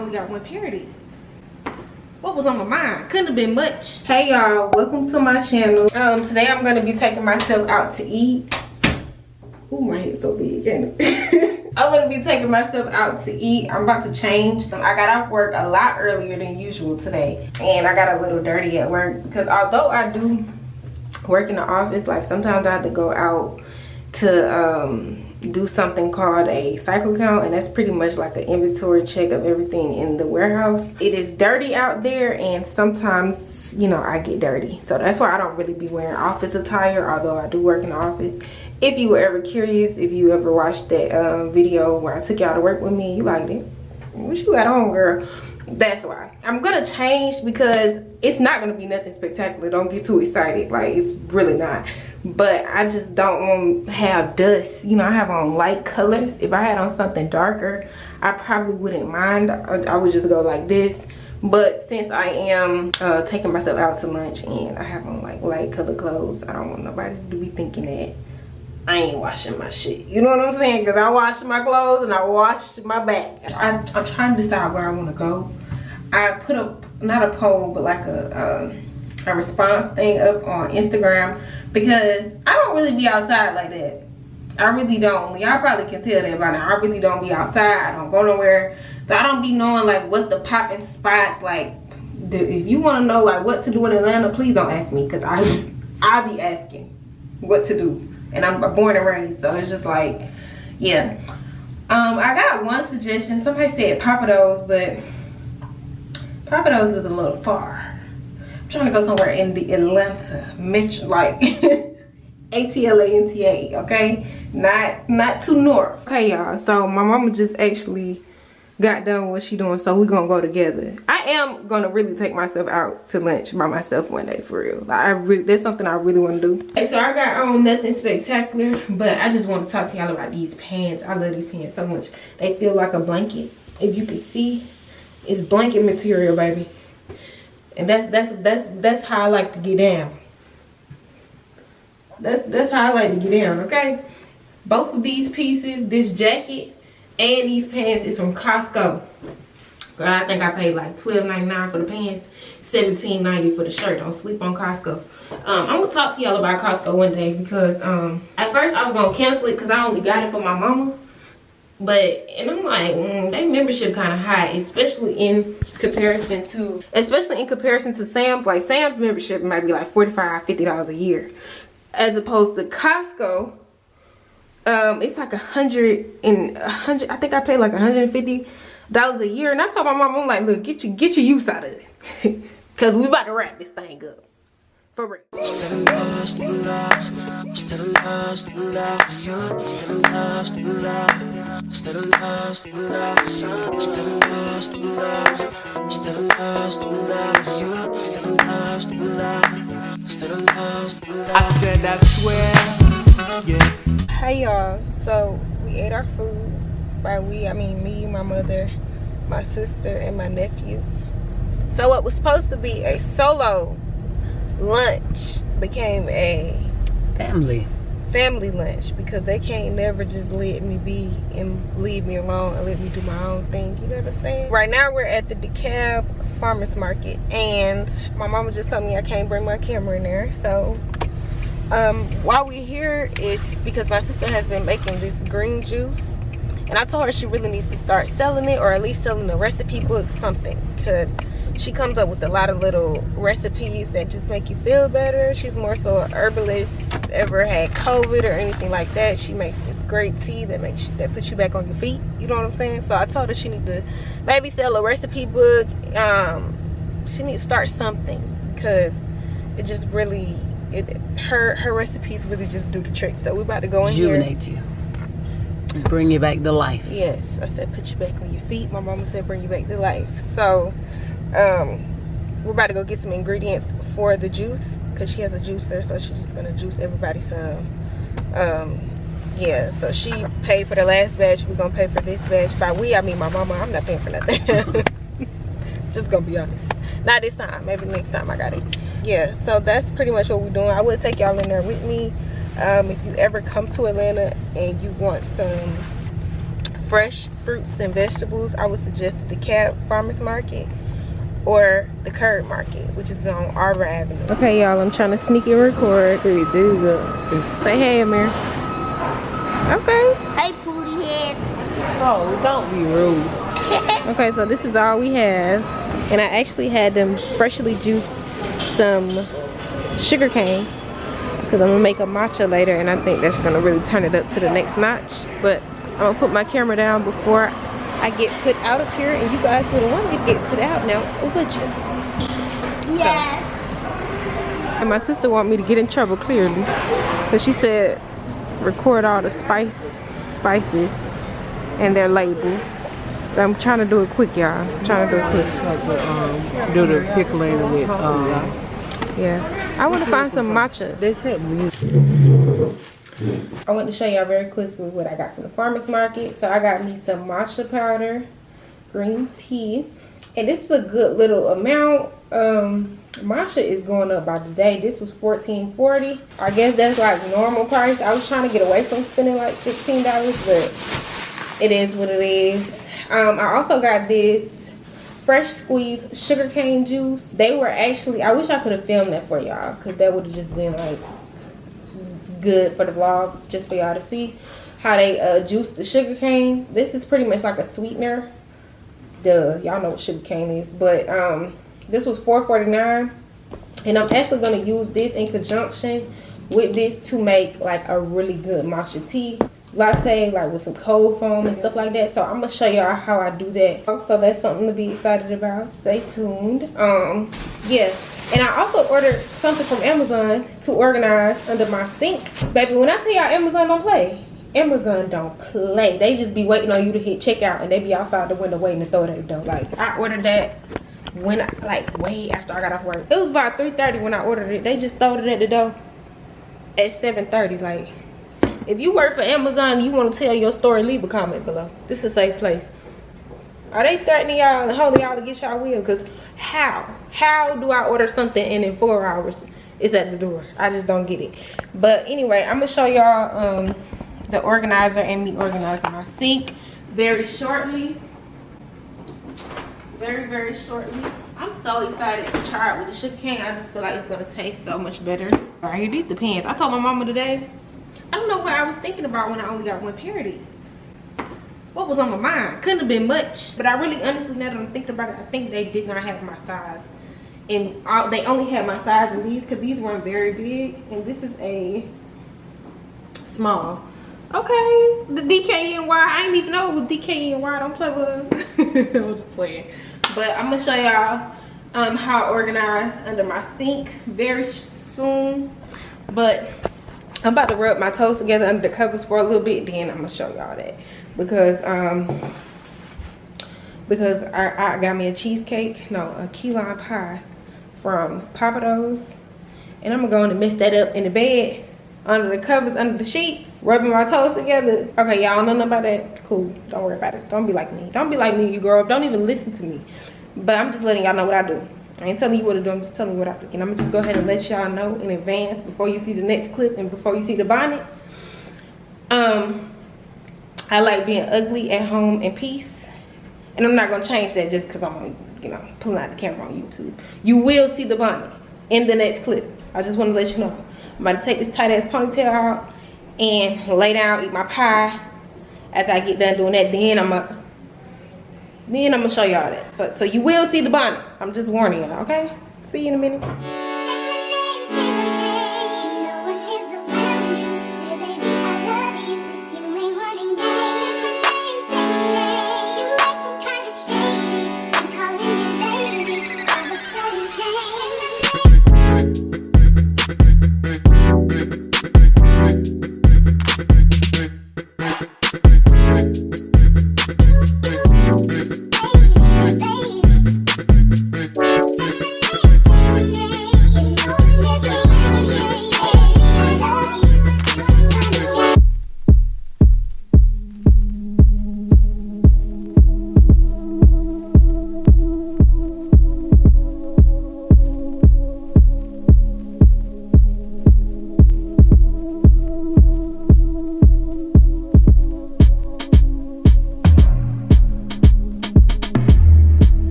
only got one pair of these. What was on my mind? Couldn't have been much. Hey y'all, welcome to my channel. Today I'm gonna be taking myself out to eat. Ooh, my head's so big, ain't it? I'm gonna be taking myself out to eat. I'm about to change. I got off work a lot earlier than usual today, and I got a little dirty at work because although I do work in the office, like sometimes I have to go out to do something called a cycle count, and that's pretty much like an inventory check of everything in the warehouse. It is dirty out there, and sometimes, you know, I get dirty, so that's why I don't really be wearing office attire, although I do work in the office. If you were ever curious, if you ever watched that video where I took y'all to work with me and you liked it, what you got on, girl? That's why I'm gonna change, because it's not gonna be nothing spectacular. Don't get too excited, like it's really not. But I just don't want to have dust. You know, I have on light colors. If I had on something darker, I probably wouldn't mind. I would just go like this. But since I am taking myself out to lunch and I have on like light color clothes, I don't want nobody to be thinking that I ain't washing my shit. You know what I'm saying? Because I washed my clothes and I washed my back. I'm trying to decide where I want to go. I put up, not a poll, but like a response thing up on Instagram, because I don't really be outside like that. I really don't. Y'all probably can tell that by now. I really don't be outside. I don't go nowhere. So I don't be knowing like what's the popping spots. Like if you want to know like what to do in Atlanta, please don't ask me, because I be asking what to do. And I'm born and raised, so it's just like, yeah. I got one suggestion. Somebody said Papados, but Papados is a little far. I'm trying to go somewhere in the Atlanta metro, like ATLANTA, okay? Not too north. Okay, y'all. So my mama just actually got done with what she doing, so we're gonna go together. I am gonna really take myself out to lunch by myself one day, for real. Like that's something I really want to do. Okay, so I got on nothing spectacular, but I just want to talk to y'all about these pants. I love these pants so much. They feel like a blanket. If you can see, it's blanket material, baby. And that's how I like to get down. That's how I like to get down, okay? Both of these pieces, this jacket and these pants, is from Costco. Girl, I think I paid like $12.99 for the pants, $17.90 for the shirt. Don't sleep on Costco. I'm gonna talk to y'all about Costco one day, because at first I was gonna cancel it because I only got it for my mama. And I'm like, they membership kind of high, especially in comparison to Sam's. Like Sam's membership might be like $45, $50 a year, as opposed to Costco. It's like $100. I think I paid like $150 a year. And I told my mom, I'm like, look, get your use out of it, cause we about to wrap this thing up. For real. I said I swear, yeah. Hey y'all, so we ate our food. By we, I mean me, my mother, my sister, and my nephew. So what was supposed to be a solo lunch became a family lunch, because they can't never just let me be and leave me alone and let me do my own thing. You know what I'm saying? Right now we're at the Dekalb farmers market, and my mama just told me I can't bring my camera in there. So while we're here is because my sister has been making this green juice, and I told her she really needs to start selling it, or at least selling the recipe book, something, because she comes up with a lot of little recipes that just make you feel better. She's more so a herbalist. If you ever had COVID or anything like that, she makes this great tea that puts you back on your feet. You know what I'm saying? So I told her she need to maybe sell a recipe book. She needs to start something, because it just really, her recipes really just do the trick. So we're about to go in here. Rejuvenate you and bring you back to life. Yes, I said put you back on your feet. My mama said bring you back to life. So we're about to go get some ingredients for the juice, because she has a juicer, so she's just gonna juice everybody some. Yeah, so she paid for the last batch. We're gonna pay for this batch. By we, I mean my mama. I'm not paying for nothing. Just gonna be honest. Not this time, maybe next time I got it. Yeah, so that's pretty much what we're doing. I will take y'all in there with me. If you ever come to Atlanta and you want some fresh fruits and vegetables, I would suggest the Dekalb Farmers Market or the Dekalb Market, which is on Arbor Avenue. Okay, y'all, I'm trying to sneaky record. Say hey, Amir. Okay. Hey, booty heads. Oh, don't be rude. Okay, so this is all we have. And I actually had them freshly juiced some sugar cane, because I'm gonna make a matcha later, and I think that's gonna really turn it up to the next notch. But I'm gonna put my camera down before I get put out of here, and you guys wouldn't want me to get put out now, would you? Yes. And my sister want me to get in trouble, clearly, because she said record all the spices and their labels. But I'm trying to do it quick, y'all. I'm trying to do it quick. Do the pickling with Yeah, I want to find some matcha. They said music. I want to show y'all very quickly what I got from the farmer's market. So I got me some matcha powder, green tea, and this is a good little amount. Matcha is going up by the day. This was $14.40. I guess that's like normal price. I was trying to get away from spending like $15, but it is what it is. I also got this fresh squeezed sugarcane juice. They were actually, I wish I could have filmed that for y'all, because that would have just been like good for the vlog, just for y'all to see how they juice the sugarcane. This is pretty much like a sweetener. Duh, y'all know what sugarcane is. But this was $4.49, and I'm actually going to use this in conjunction with this to make like a really good matcha tea latte, like with some cold foam and stuff like that. So I'm gonna show y'all how I do that. So that's something to be excited about. Stay tuned. Yeah, and I also ordered something from Amazon to organize under my sink. Baby, when I tell y'all Amazon don't play, Amazon don't play. They just be waiting on you to hit checkout, and they be outside the window waiting to throw it at the door. Like, I ordered that when like way after I got off work. It was about 3:30 when I ordered it. They just throwed it at the door at 7:30. Like, if you work for Amazon and you want to tell your story, leave a comment below. This is a safe place. Are they threatening y'all and holding y'all against y'all will? Because how do I order something and in 4 hours it's at the door? I just don't get it. But anyway, I'm gonna show y'all the organizer and me organizing my sink very shortly. Very shortly. I'm so excited to try it with the sugar cane. I just feel like it's gonna taste so much better. All right, here, these depends. I told my mama today, I don't know what I was thinking about when I only got one pair of these. What was on my mind? Couldn't have been much. But I really, honestly, now that I'm thinking about it, I think they did not have my size. And they only had my size in these because these weren't very big. And this is a small. Okay, the DKNY. I didn't even know it was DKNY. Don't play with us. I'm just playing. But I'm going to show y'all how I organize under my sink very soon. But I'm about to rub my toes together under the covers for a little bit, then I'm gonna show y'all that. Because I got me a cheesecake, no, a key lime pie from Papados. And I'm gonna go in and mix that up in the bed, under the covers, under the sheets, rubbing my toes together. Okay, y'all know nothing about that? Cool, don't worry about it. Don't be like me. Don't be like me, you grow up. Don't even listen to me. But I'm just letting y'all know what I do. I ain't telling you what to do, I'm just telling you what I do. And I'm gonna just go ahead and let y'all know in advance before you see the next clip and before you see the bonnet. I like being ugly at home in peace. And I'm not gonna change that just because I'm only, pulling out the camera on YouTube. You will see the bonnet in the next clip. I just wanna let you know. I'm about to take this tight ass ponytail out and lay down, eat my pie. After I get done doing that, then I'm gonna show y'all that. So you will see the bonnet. I'm just warning y'all, okay? See you in a minute.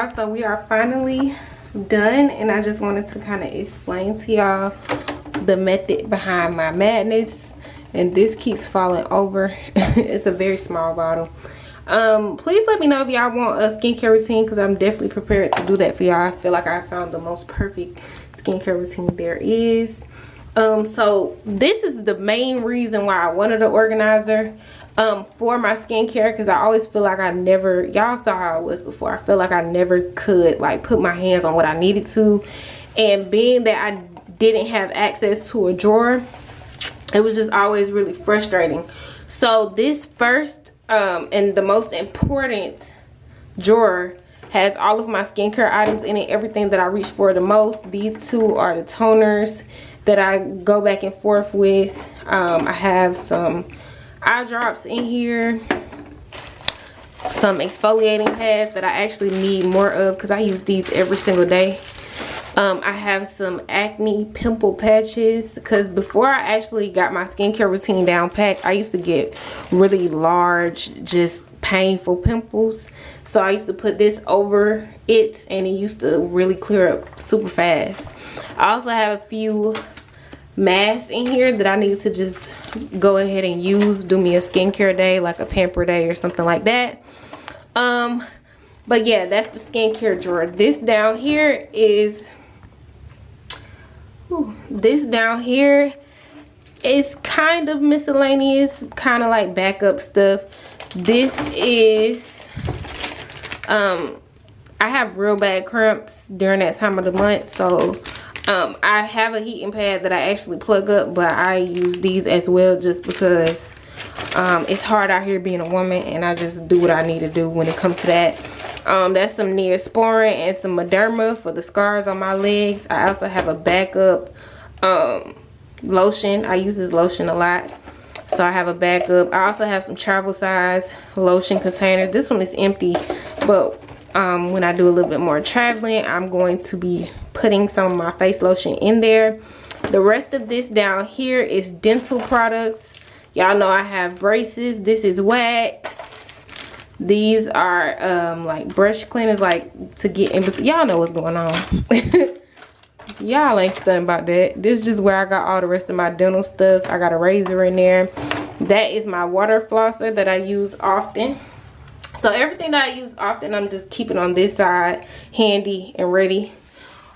y'all, so we are finally done, and I just wanted to kind of explain to y'all the method behind my madness. And this keeps falling over. It's a very small bottle. Please let me know if y'all want a skincare routine, because I'm definitely prepared to do that for y'all. I feel like I found the most perfect skincare routine there is. So this is the main reason why I wanted an organizer for my skincare, because I always feel like I never, y'all saw how I was before, I feel like I never could like put my hands on what I needed to. And being that I didn't have access to a drawer, it was just always really frustrating. So this first and the most important drawer has all of my skincare items in it, everything that I reach for the most. These two are the toners that I go back and forth with. I have some eye drops in here, some exfoliating pads that I actually need more of because I use these every single day. I have some acne pimple patches, because before I actually got my skincare routine down packed, I used to get really large, just painful pimples. So I used to put this over it, and it used to really clear up super fast. I also have a few masks in here that I need to just go ahead and use, do me a skincare day, like a pamper day or something like that. But yeah, that's the skincare drawer. This down here is kind of miscellaneous, kind of like backup stuff. This is I have real bad cramps during that time of the month, so I have a heating pad that I actually plug up, but I use these as well just because it's hard out here being a woman, and I just do what I need to do when it comes to that. That's some Neosporin and some Mederma for the scars on my legs. I also have a backup lotion. I use this lotion a lot, so I have a backup. I also have some travel size lotion containers. This one is empty, but when I do a little bit more traveling, I'm going to be putting some of my face lotion in there. The rest of this down here is dental products. Y'all know I have braces. This is wax. These are like brush cleaners, like to get in between. Y'all know what's going on. Y'all ain't stunned about that. This is just where I got all the rest of my dental stuff. I got a razor in there. That is my water flosser that I use often. So everything that I use often, I'm just keeping on this side handy and ready.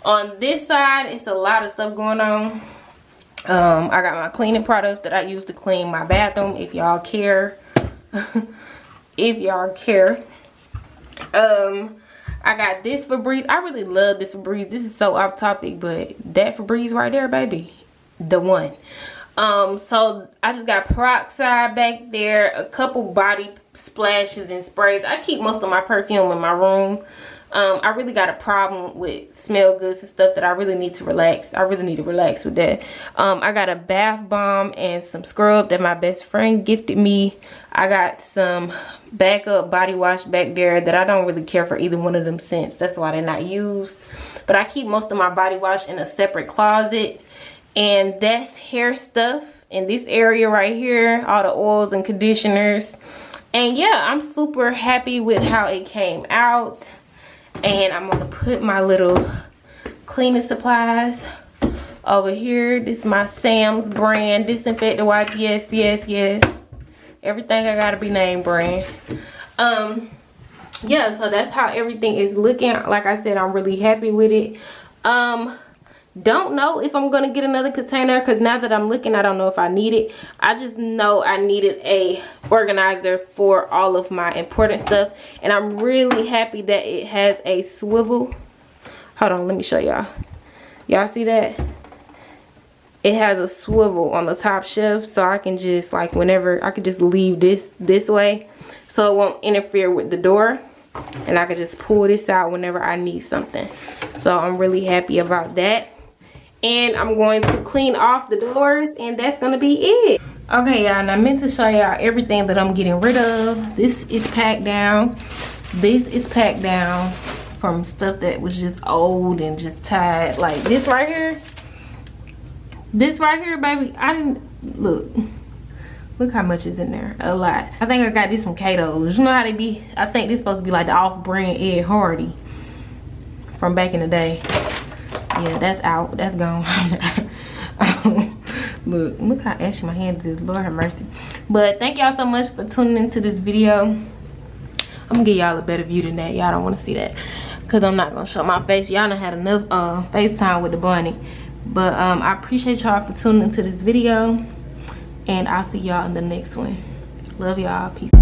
On this side, it's a lot of stuff going on. I got my cleaning products that I use to clean my bathroom, if y'all care. If y'all care. I got this Febreze. I really love this Febreze. This is so off topic, but that Febreze right there, baby, the one. So I just got peroxide back there, a couple body splashes and sprays. I keep most of my perfume in my room. I really got a problem with smell goods and stuff that I really need to relax. I really need to relax with that. I got a bath bomb and some scrub that my best friend gifted me. I got some backup body wash back there that I don't really care for either one of them scents. That's why they're not used. But I keep most of my body wash in a separate closet. And that's hair stuff in this area right here. All the oils and conditioners. And yeah, I'm super happy with how it came out. And I'm gonna put my little cleaning supplies over here. This is my Sam's brand disinfectant wipe. Yes, yes, yes. Everything I gotta be name brand. Yeah, so that's how everything is looking. Like I said, I'm really happy with it. Don't know if I'm gonna get another container, because now that I'm looking, I don't know if I need it. I just know I needed a organizer for all of my important stuff, and I'm really happy that it has a swivel. Hold on, let me show y'all. Y'all see that? It has a swivel on the top shelf, so I can just, like, whenever I could just leave this way so it won't interfere with the door, and I could just pull this out whenever I need something. So I'm really happy about that. And I'm going to clean off the doors, and that's gonna be it. Okay, y'all, and I meant to show y'all everything that I'm getting rid of. This is packed down. This is packed down from stuff that was just old and just tired. Like this right here. This right here, baby, I didn't look how much is in there. A lot. I think I got this from Cato's. You know how they be? I think this supposed to be like the off-brand Ed Hardy. from back in the day. Yeah, that's out. That's gone. Look how ashy my hands is. Lord have mercy. But thank y'all so much for tuning into this video. I'm gonna give y'all a better view than that. Y'all don't want to see that because I'm not gonna show my face. Y'all done had enough FaceTime with the bunny. But I appreciate y'all for tuning into this video, and I'll see y'all in the next one. Love y'all. Peace.